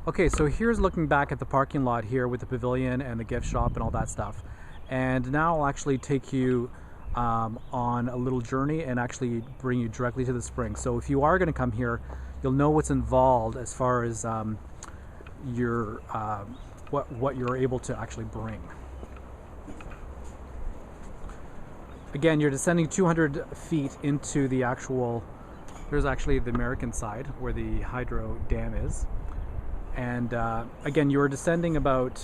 Okay, so here's looking back at the parking lot here with the pavilion and the gift shop and all that stuff. And now I'll actually take you on a little journey and actually bring you directly to the spring. So if you are going to come here, you'll know what's involved as far as your what you're able to actually bring. Again, you're descending 200 feet into the actual. There's actually the American side where the hydro dam is. And again, you're descending about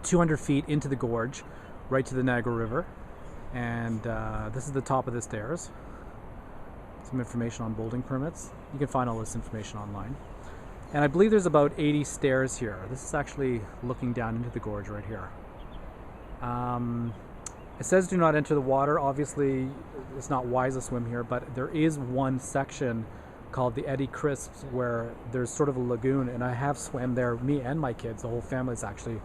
200 feet into the gorge, right to the Niagara River. And this is the top of the stairs. Some information on bouldering permits. You can find all this information online. And I believe there's about 80 stairs here. This is actually looking down into the gorge right here. It says do not enter the water. Obviously, it's not wise to swim here, but there is one section called the Eddy Crisps where there's sort of a lagoon, and I have swam there, me and my kids, the whole family's actually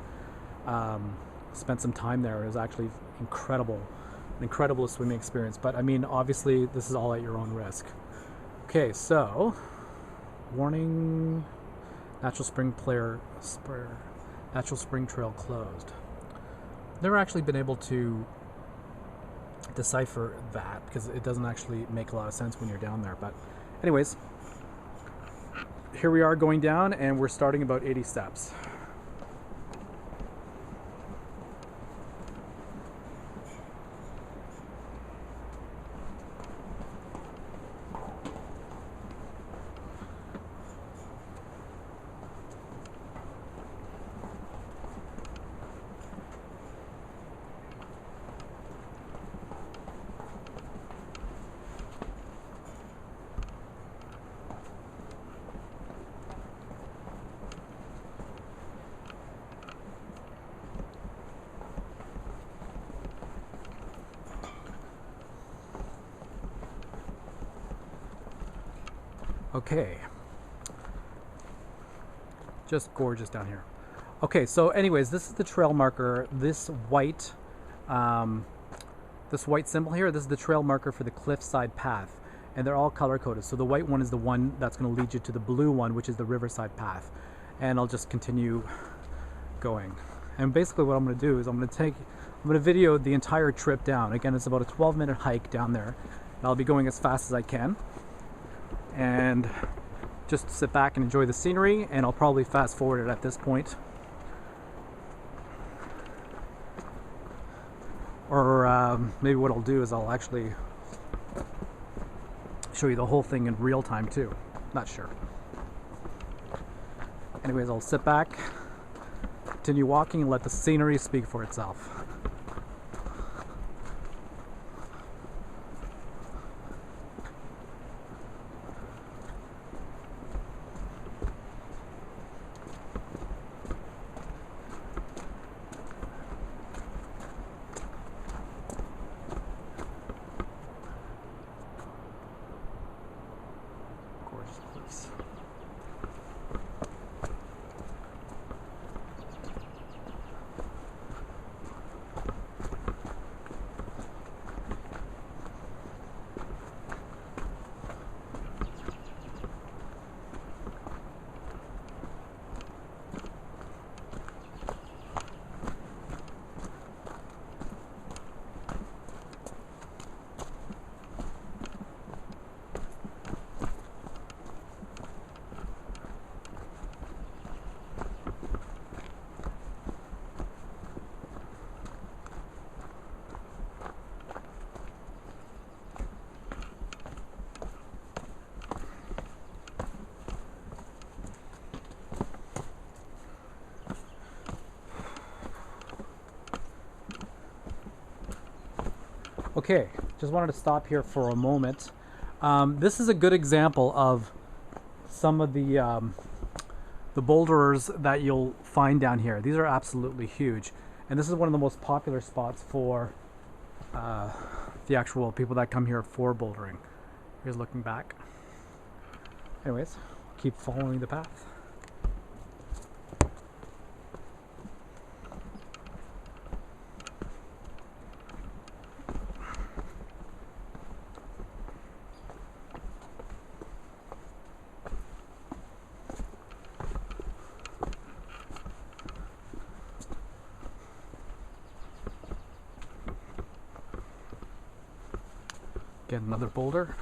spent some time there. It was actually incredible, an incredible swimming experience. But I mean, obviously this is all at your own risk. Okay, so warning, natural spring trail closed. Never actually been able to decipher that because it doesn't actually make a lot of sense when you're down there. But anyways, here we are going down, and we're starting about 80 steps. Okay, just gorgeous down here. Okay, so anyways, this is the trail marker. This white symbol here, this is the trail marker for the cliffside path, and they're all color coded. So the white one is the one that's going to lead you to the blue one, which is the riverside path. And I'll just continue going. And basically what I'm going to do is I'm going to video the entire trip down. Again, it's about a 12-minute hike down there, and I'll be going as fast as I can. And just sit back and enjoy the scenery, and I'll probably fast forward it at this point. Or maybe what I'll do is I'll actually show you the whole thing in real time too. Not sure. Anyways, I'll sit back, continue walking, and let the scenery speak for itself. Okay, just wanted to stop here for a moment. This is a good example of some of the boulders that you'll find down here. These are absolutely huge, and this is one of the most popular spots for the actual people that come here for bouldering. Here's looking back. Anyways, keep following the path. Again, another boulder.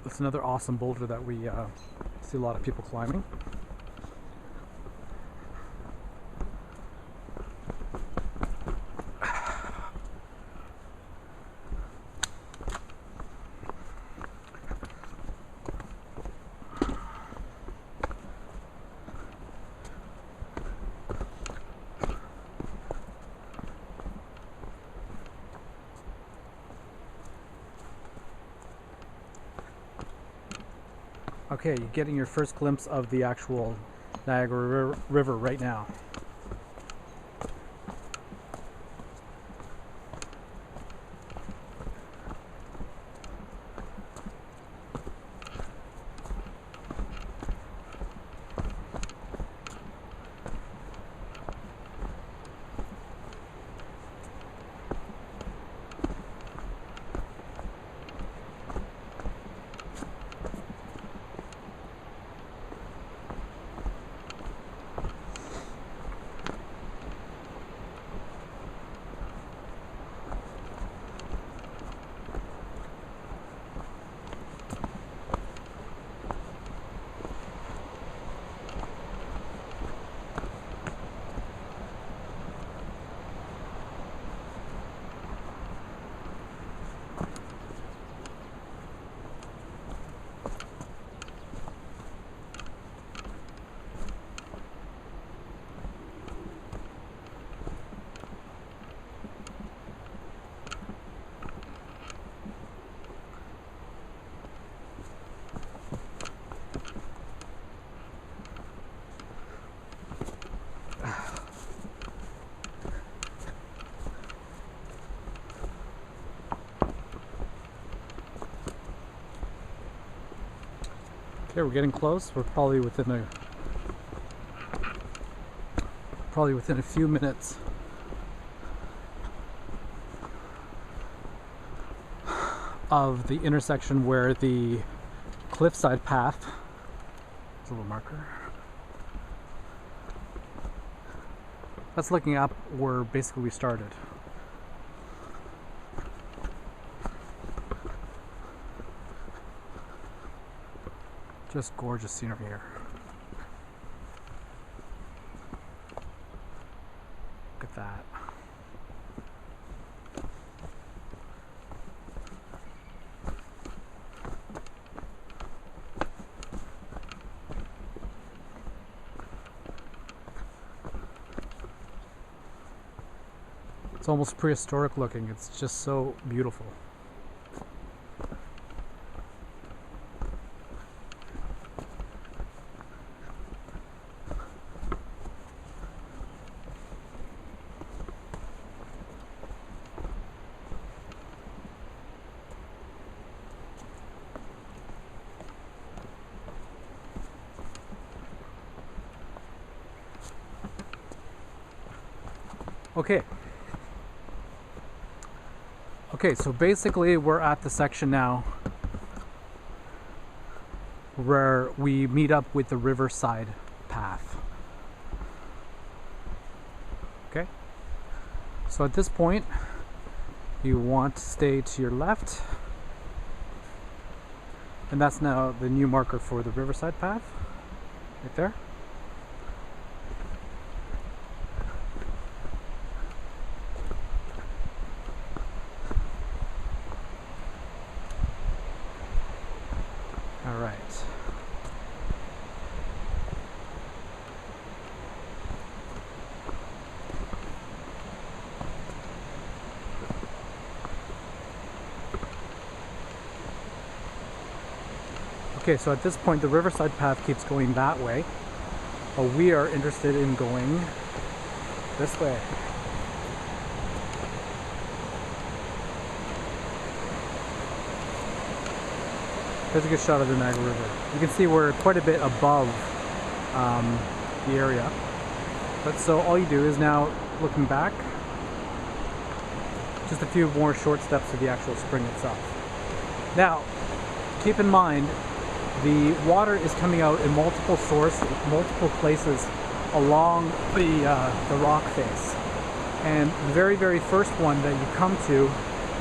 It's another awesome boulder that we see a lot of people climbing. Okay, you're getting your first glimpse of the actual Niagara River right now. Okay, we're getting close. We're probably within a few minutes of the intersection where the cliffside path, there's a little marker, that's looking up where basically we started. Just gorgeous scenery here. Look at that. It's almost prehistoric looking. It's just so beautiful. Okay, so basically we're at the section now where we meet up with the riverside path. Okay, so at this point you want to stay to your left, and that's now the new marker for the riverside path right there. All right. Okay, so at this point the riverside path keeps going that way, but we are interested in going this way. There's a good shot of the Niagara River. You can see we're quite a bit above the area. But so all you do is now, looking back, just a few more short steps to the actual spring itself. Now, keep in mind, the water is coming out in multiple sources, multiple places along the rock face. And the very, very first one that you come to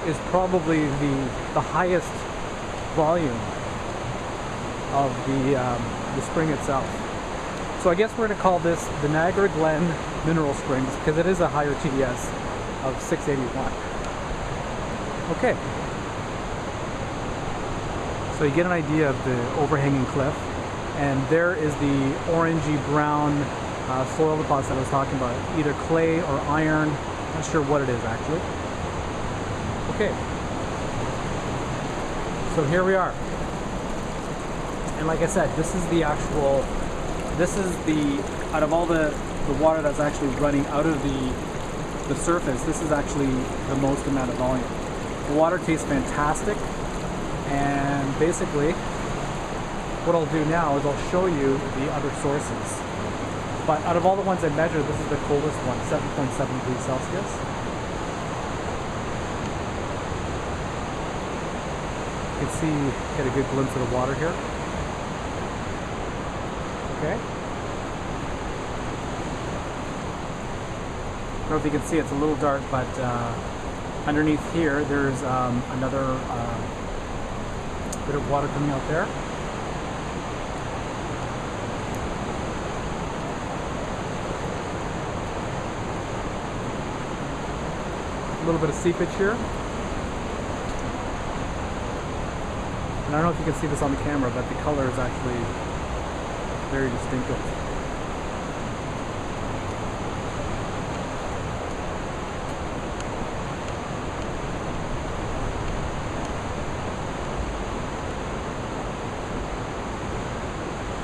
is probably the highest volume of the spring itself. So I guess we're going to call this the Niagara Glen Mineral Springs because it is a higher TDS of 681. Okay. So you get an idea of the overhanging cliff, and there is the orangey brown soil deposit I was talking about, either clay or iron, not sure what it is actually. Okay, so here we are, and like I said, this is the actual, out of all the water that's actually running out of the surface, this is actually the most amount of volume. The water tastes fantastic. And basically, what I'll do now is I'll show you the other sources. But out of all the ones I measured, this is the coldest one, 7.7 degrees Celsius. You can see, get a good glimpse of the water here. Okay. I don't know if you can see, it's a little dark, but underneath here, there's another bit of water coming out there. A little bit of seepage here. And I don't know if you can see this on the camera, but the color is actually very distinctive.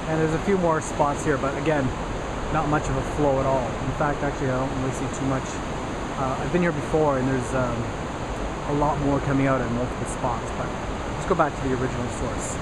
And there's a few more spots here, but again, not much of a flow at all. In fact, actually, I don't really see too much. I've been here before, and there's a lot more coming out at multiple spots, but let's go back to the original source.